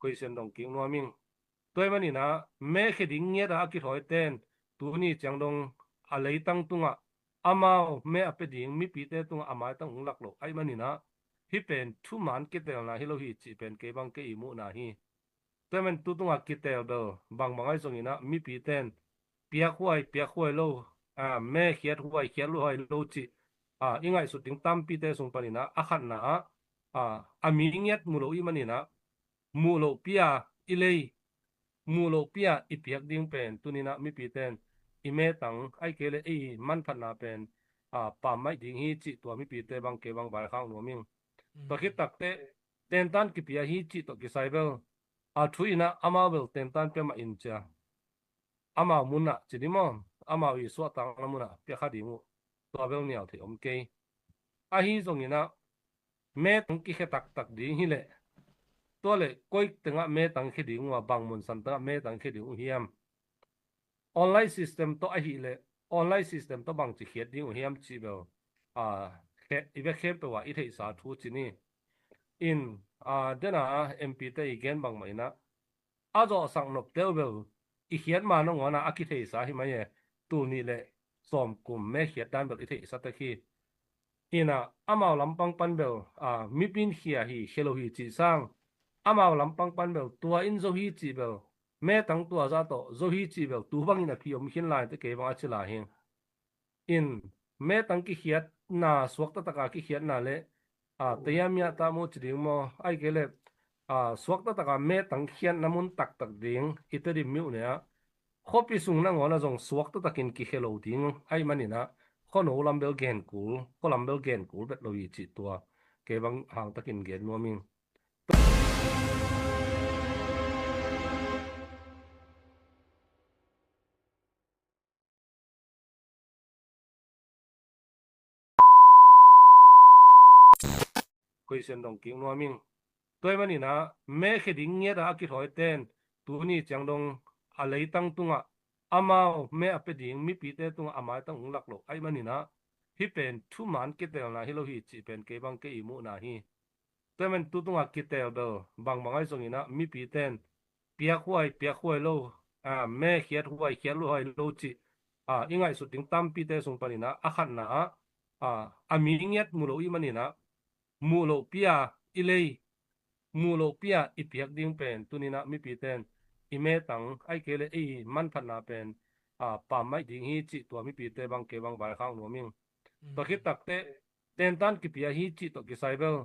question dong king no ming toy mani na me kheding nge da ki thoi ten tu ni changdong a leitang tunga amao me apeding mi pi te tunga amai tang unglak lo ai mani na hi pen thu man ki tel na hi lo hi chi pen ke bang ke imu na hi toy man tu tunga ki tel do bang bangai song ina mi pi ten pia khwai lo me khiat huai khiat lo hai lo chi ingai su ting tam pi te sung panina akhat na ami ngiat mulo I manina mulo pia ilei mulo pia ipiak ding pen tunina mi pi ten ime tang ai kele man phat na pen pa mai ding hi chi to mi pi te bang ke bang bai khang no ming to khit tak te ten tan ki pia hi chi to ki saibel thuina amabel ten tan pe ma in cha ama munna chidimo ama wi so tang muna pia kha dingu to bel nial the om ke a hi zongina me tang ki khe tak ding hi le to le koi tenga me tang khe ding wa bang mun san ta me tang khe ding hiam online system to a hi le online system to bang chi khet ding hiam chi bel khe ibe khe pe wa I thei sa thu chi ni in dena mp te igen bang mai na a zo sang nop tel bel I khiat ma no ngona a ki thei sa hi ma ye tu ni le som kum me khiat dan bel I thei sa ta khi ina amao lampang pan bel mi pin khia hi khelo hi chi sang amao lampang pan bel tua in zo hi chi bel me tang tua za to zo hi chi bel tu bang ina phiom hin lai te ke bang a chila hin in me tang ki khiat na swak ta taka ki khiat na le tayamya ta mo chiding mo ai ke le swak ta taka me tang khiat namun tak ding itari miu ne khopi sung na ngona jong swak ta takin ki khelo ding ai manina khono lambel gen kul ko lambel gen kul bet lo yi chi tua ke bang hang takin gen no ming question dong king no ming toy mani na me kheding nge da ki thoi ten tu ni changdong a leitang tunga amao me apeding mi pi te tunga amai tang unglak lo ai mani na hi pen thu man ki tel na hi lo hi chi pen ke bang ke imu na hi toy man tu tunga ki tel do bang bangai song ina mi pi ten pia khwai lo me khiat huai khiat lo hai lo chi ingai su ting tam pi te sung panina akhat na ami ngiat mulo I manina mulo pia ilei mulo pia ipiak ding pen tunina mi pi ten ime tang ai kele man phat na pen pa mai ding hi chi to mi pi te bang ke bang bai khang no ming to khit tak te ten tan ki pia hi chi to ki saibel